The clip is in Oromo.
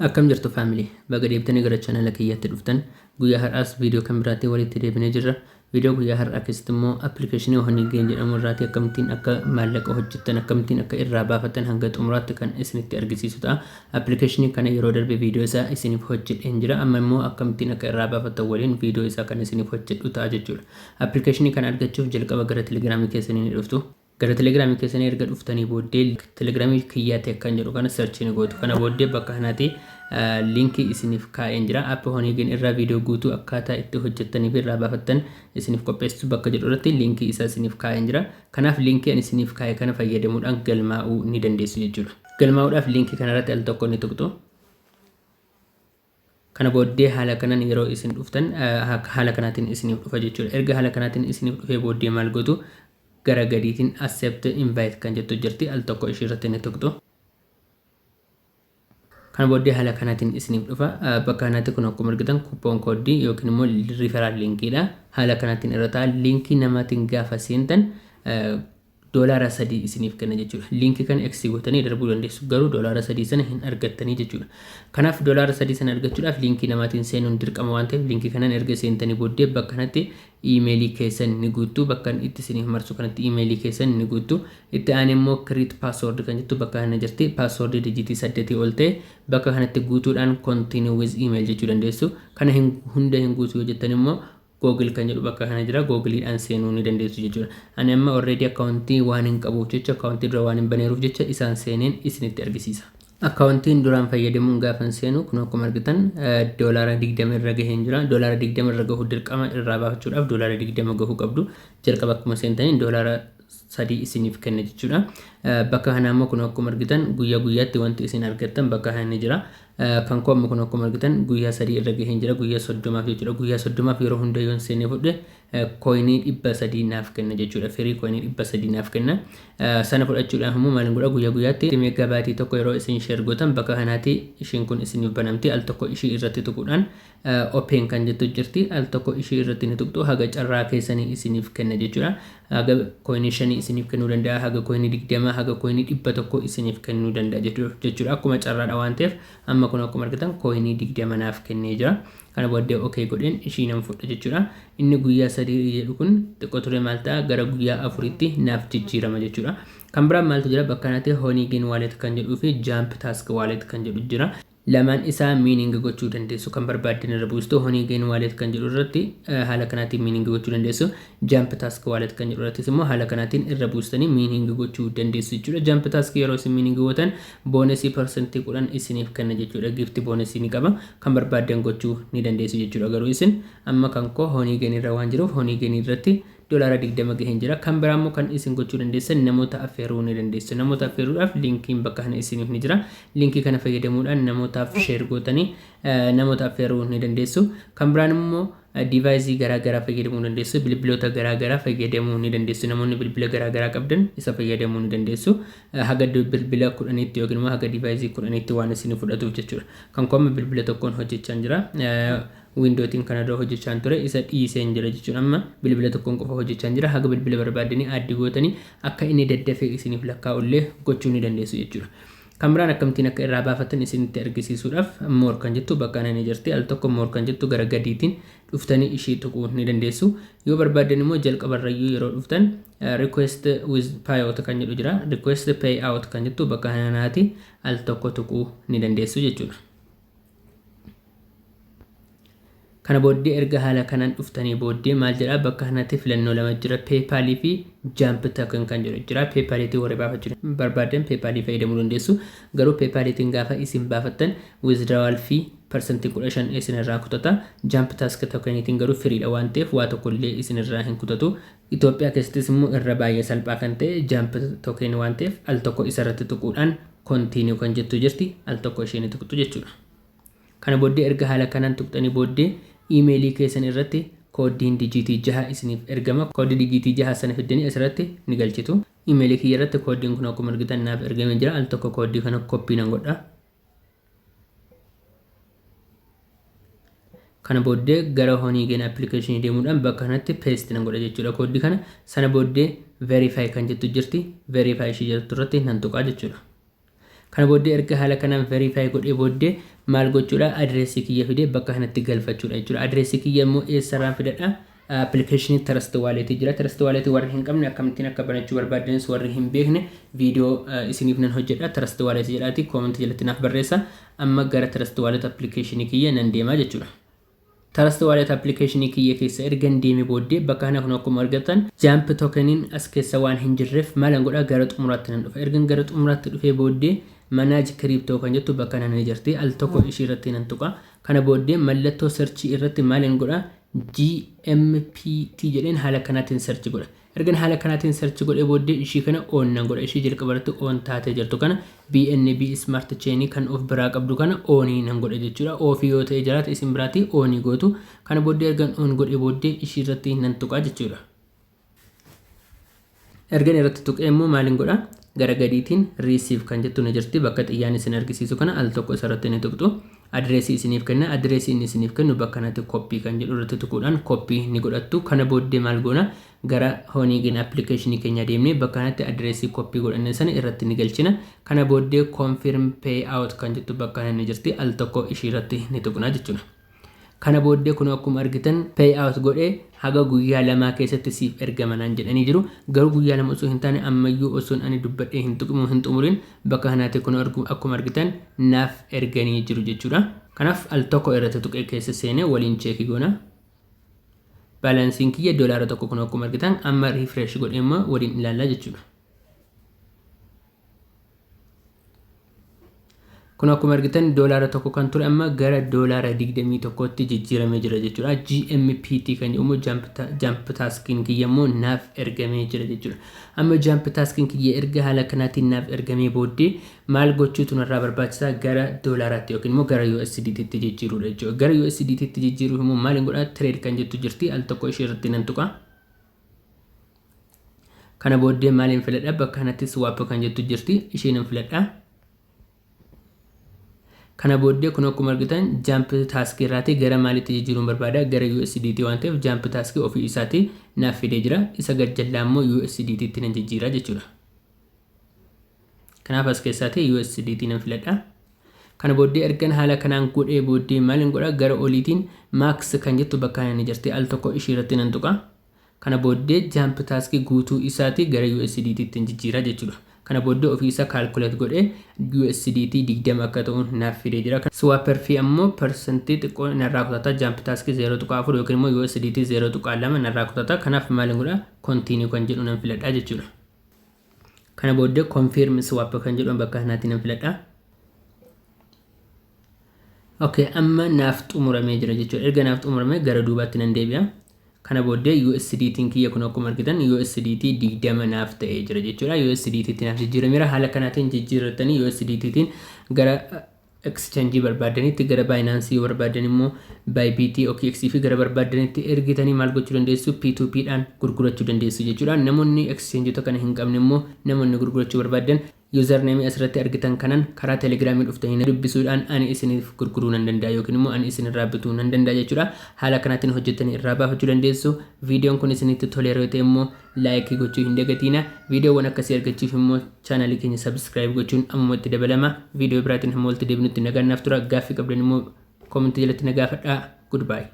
Akkam jirtu family baga deebitanii gara channel kiyyaatti dhuftan guyyaa har'aas viidiyoo kan biraatti walitti deebinee jirra. Viidiyoo guyyaa har'aa keessatti immoo appilikeeshinii Honeygain jedhamu irraati akkamittiin akka maallaqa hojjetan akkamittiin akka irraa baafatan hanga xumuraatti kan isinitti argisiisudha. Appilikeeshinii kana yeroo darbe viidiyoo isaa isiniif hojjedheen jira, amma immoo akkamittiin akka irraa baafatan waliin viidiyoo isaa kan isiniif hojjedhu ta'a jechuudha. Appilikeeshinii kana argachuuf jalqaba gara telegiraamii keessanii ni dhuftu. Gara telegiraamii keessanii erga dhuftanii booddee telegiraamii kiyyaatti akkan jedhu kana searchii ni gootu. Kana booddee bakka kanatti linkii isiniif kaa'een jira. Appii Honeygain irraa viidiyoo guutuu akkaataa itti hojjettanii fi irraa baafattan isiniif qopheessu bakka jedhu irratti linkii isaa isiniif kaa'een jira. Kanaaf linkii ani isiniif kaa'e kana fayyadamuudhaan galmaa'uu ni dandeessu jechuudha. Galmaa'uudhaaf linkii kana irratti al tokko ni tuqxu. Kana booddee haala kanaan yeroo isin dhuftan haala kanaatiin isiniif dhufa jechuudha. Erga haala kanaatiin isiniif dhufee booddee maal gootu? Gara gadiitiin accept invite kan jettu jirti, al tokko ishee irratti ni tuqxu. Kana booddee haala kanaatiin isiniif dhufa. Bakka kanatti kun akkuma argitan kupoon koodii yookiin immoo referral linkiidha. Haala kanaatiin irra ta'a linkii namaatiin gaafa seentan $3 isiniif kenna jechuudha. Linkii kana eksi gootanii darbuu dandeessu, garuu $3 sana hin argattanii jechuudha. Kanaaf $3 sana argachuudhaaf linkii namaatiin seenuun dirqama waan ta'eef linkii kanaan erga seentanii booddee bakka kanatti iimeelii keessan ni guuttu. Bakka itti isiniif marsu kanatti iimeelii keessan ni guuttu. Itti aanee immoo create password kan jettu bakka kana jirti. Password dijitii 8 ol ta'e bakka kanatti guutuudhaan continue with email jechuu dandeessu. Kana hunda hin guutu yoo jettan immoo Google kan jedhu bakka kana jira. Googleedhaan seenuu ni dandeessu jechuudha. Ani amma already accountii waan hin qabuuf jecha accountii dura waan hin baneeruuf jecha isaan seeneen isinitti argisiisa. Accountiin duraan fayyadamuun gaafan seenu kun akkuma argitan $20 irra gaheen jira. $20 irra gahu dirqama irraa baafachuudhaaf $20 gahuu qabdu. Jalqaba akkuma seentaniin $3 isiniif kenna jechuudha. Bakka kana immoo kun akkuma argitan guyyaa guyyaatti wanti isin argattan bakka kana jira. Kan koommu kun akkuma argitan guyyaa 3 irra gaheen jira. Guyyaa 30 jechuudha. Guyyaa 30 yeroo hunda yoon seenne fudhe koinii 300 naaf kenna jechuudha. Firii koinii 300 naaf kenna. Sana fudhachuudhaaf immoo maal godha guyyaa guyyaatti meegaabaayitii tokko yeroo isin share gootan bakka kanaatti ishiin kun isiniif banamti. Al tokko ishii irratti tuquudhaan open kan jettu jirti. Al tokko ishii irratti ni tuqxu haga carraa keessanii isiniif kenna jechuudha. Haga koinii 5 isiniif kennuu danda'a, haga koinii 20, haga koinii 100 isiniif kennuu danda'a jechuudha. Akkuma carraadha waan ta'eef amma kun akkuma argitan koinii 20 naaf kennee jira. Kana booddee okay godheen ishii nan fudha jechuudha. Inni guyyaa 3 jedhu kun xiqqoo ture maal ta'a gara guyyaa 4tti naaf jijjiirama jechuudha. Kan biraan maaltu jira bakka kanatti Honeygain wallet kan jedhuu fi Jump Task wallet kan jedhu jira. Lamaan isaa meaning gochuu dandeessu. Kan barbaaddan irra buustu Honeygain wallet kan jedhu irratti haala kanaatiin meaning gochuu dandeessu. Jump Task wallet kan jedhu irrattis immoo haala kanaatiin irra buustanii meaning gochuu dandeessu jechuudha. Jump Task yeroo isin meaning gootan boonasii percentii 10 isiniif kenna jechuudha. Gift boonasii ni qaba. Kan barbaaddan gochuu ni dandeessu jechuudha. Garuu isin amma kan koo Honeygain irra waan jiruuf Honeygain irratti $20 gaheen jira. Kan biraa immoo kan isin gochuu dandeessan namoota affeeruu ni dandeessu. Namoota affeeruudhaaf linkiin bakka kana isiniif ni jira. Linkii kana fayyadamuudhaan namootaaf share gootanii namoota affeeruu ni dandeessu. Kan biraan immoo device garaagaraa fayyadamuu dandeessu. Bilbiloota garaagaraa fayyadamuu ni dandeessu. Namoonni bilbila garaagaraa qabdan isa fayyadamuu ni dandeessu. Haga bilbila 10tti yookiin immoo haga device 10tti waan isin fudhatuuf jechuudha. Kan koomma bilbila tokkoon hojjechaa jira. Windootiin kana dura hojjechaa ture isa dhiiseen jira jechuudha. Amma bilbila tokkoon qofa hojjechaa jira. Haga bilbila barbaadanii addi gootanii akka inni daddafee isiniif lakkaa'ullee gochuu ni dandeessu jechuudha. Kan biraan akkamittiin akka irraa baafatan isinitti argisiisuudhaaf more kan jettu bakka kana ni jirti. Al tokko more kan jettu gara gadiitiin dhuftanii ishii tuquu ni dandeessu. Yoo barbaaddan immoo jalqabarrayyuu yeroo dhuftan request with payout kan jedhu jira. Request payout kan jettu bakka kanaatti al tokko tuquu ni dandeessu jechuudha. Kana booddee erga haala kanaan dhuftanii booddee maal jedha bakka kanatti filannoo lama jira. PayPal fi Jump Token kan jedhu jira. PayPaliitiin warri baafachuu barbaadan PayPalii fayyadamuu dandeessu. Garuu PayPaliitiin gaafa isin baafattan withdrawal fee percentii 15 isin irraa kutata. Jump Task Tokeniitiin garuu firiidha waan ta'eef waa tokkollee isin irraa hin kutatu. Itoophiyaa keessattis immoo irra baay'ee salphaa kan ta'e Jump Token waan ta'eef al tokko isa irratti tuquudhaan continue kan jettu jirti. Al tokko isheen tuqxu jechuudha. Kana booddee erga haala kanaan tuqxanii booddee iimeelii keessan irratti koodiin dijitii 6 isiniif ergama. Koodii dijitii 6 sana fiddanii asirratti ni galchitu. Iimeelii kiyya irratti koodiin kun akkuma argitan naaf ergamee jira. Al tokko koodii kana koppii nan godha. Kana booddee gara Honeygain application deemuudhaan bakka kanatti paste nan godha jechuudha. Koodii kana sana booddee verify kan jettu jirti. Verify ishee jirtu irratti nan tuqaa jechuudha. Kana booddee erga haala kanaan verify godhee booddee maal gochuudha adreesii kiyya fidee bakka kanatti galfachuudha jechuudha. Adreesii kiyya immoo eessarraan fidadha? Application Trust Wallet jira. Trust Wallet warri hin qabne akkamittiin akka banachuu barbaadanis warri hin beekne viidiyoo isiniif nan hojjedha. Trust Wallet jedhaati comment jalatti naaf barreessa. Amma gara Trust Wallet application kiyya nan deema jechuudha. Trust Wallet application kiyya keessa ergan deeme booddee bakka kana kun akkuma argattan JMPT Tokeniin as keessa waan hin jirreef maalan godha gara xumuraatti nan dhufa. Ergan gara xumuraatti dhufee booddee manage crypto kan jettu bakka kana ni jirti. Al tokko ishii irratti nan tuqa. Kana booddee mallattoo search irratti maalan godha JMPT jedheen haala kanaatiin search godha. Ergan haala kanaatiin search godhee booddee ishii kana on nan godha. Ishii jalqabarratti on taatee jirtu kana BNB Smart Chain kan of biraa qabdu kana on nan godha jechuudha. Of yoo ta'e jiraate isin biraati on gootu. Kana booddee ergan on godhee booddee ishii irratti nan tuqa jechuudha. Ergan irratti tuqee immoo maalin godha? Gara gadiitiin receive kan jettu ni jirti. Bakka xiyyaan isin argisiisu kana al tokko isarratti ni tuqxu. Adreesii isiniif kenna. Adreesii inni isiniif kennu bakka kanatti copy kan jedhu irratti tuquudhaan copy ni godhattu. Kana booddee maal goona? Gara Honeygain application keenya deemnee bakka kanatti adreesii copy godhanne sana irratti ni galchina. Kana booddee confirm payout kan jettu bakka kana ni jirti. Al tokko ishii irratti ni tuqna jechuudha. Kana booddee kun akkuma argitan payout godhee haga guyyaa lamaa keessatti siif ergamanaan jedhanii jiru. Garuu guyyaa lama osoo hin taane ammayyuu osoo ani dubbadhee hin xumurin bakka kanaatti kun akkuma argitan naaf erganii jiru jechuudha. Kanaaf al tokko irratti tuqee keessa seenee waliin cheekii goona. Balansiin kiyya doolaara tokko kun akkuma argitan amma refresh godhee immoo waliin ilaallaa jechuudha. Kun akkuma argitan doolaara tokko kan ture amma gara doolaara 21tti jijjiiramee jira jechuudha. JMPT kan jedhamu jump tasking kiyya immoo naaf ergamee jira jechuudha. Amma jump tasking kiyya erga haala kanaatiin naaf ergamee booddee maal gochuutu narraa barbaachisaa gara doolaaraatti yookiin immoo gara USDT jijjiiruudha jechuudha. Gara USDT jijjiiruu immoo maaliin godhaa trade kan jettu jirti. Al tokko ishee irratti nan tuqa. Kana booddee maaliin filadha? Bakka kanatti swap kan jettu jirti. Ishee nan filadha. Kana booddee kun akkuma argitan jump task irraati gara maalitti jijjiiruun barbaada? Gara USDT waan ta'eef jump task ofii isaati naaf fidee jira. Isa gajjallaa immoo USDT tti nan jijjiira jechuudha. Kanaaf as keessaati USDT nan filadha. Kana booddee ergan haala kanaan godhee booddee maalin godha? Gara oliitiin max kan jettu bakka kana ni jirti. Al tokko ishii irratti nan tuqa. Kana booddee jump task guutuu isaati gara USDT tti jijjiira jechuudha. Kana booddee ofii isaa calculate godhee USDT 20 akka ta'uun naaf fidee jira. Swapper fee ammoo percentii xiqqoo narraa kutata. Jump task 0.4 yookiin immoo USDT 0.2 narraa kutata. Kanaaf maalin godha? Continue kan jedhu nan filadha jechuudha. Kana booddee confirm swap kan jedhu bakka kanaatti nan filadha. Okay, amma naaf xumuramee jira jechuudha. Erga naaf xumuramee gara duubaatti nan deebi'a. Kana booddee USDT kiyya kun akkuma argitan USDT 20 naaf ta'ee jira jechuudha. USDT naaf jijjiirameera. Haala kanaatiin jijjiirratanii USDT gara exchange barbaadanitti gara Binance barbaadan immoo Bybit OKX fi gara barbaadanitti ergitanii maal gochuu dandeessu? P2P dhaan gurgurachuu dandeessu jechuudha. Namoonni exchange kana hin qabne immoo namoonni gurgurachuu barbaadan username asirratti argitan kanan karaa telegiraamii dhuftanii dubbisuudhaan ani isiniif gurguruu nan danda'a yookiin immoo ani isinirraa bituu nan danda'a jechuudha. Haala kanaatiin hojjettanii irraa baafachuu dandeessu. Viidiyoon kun isinitti toleeroo ta'e immoo laayikii gochuu hin dagatina. Viidiyoowwan akkasii argachuuf immoo chaanalii keenya subscribe gochuun ammuma itti dabalama. Viidiyoo biraatiin immoo walitti deebinutti nagaan naaf tura. Gaaffii qabdan immoo comment jalatti na gaafadhaa. Goodbye.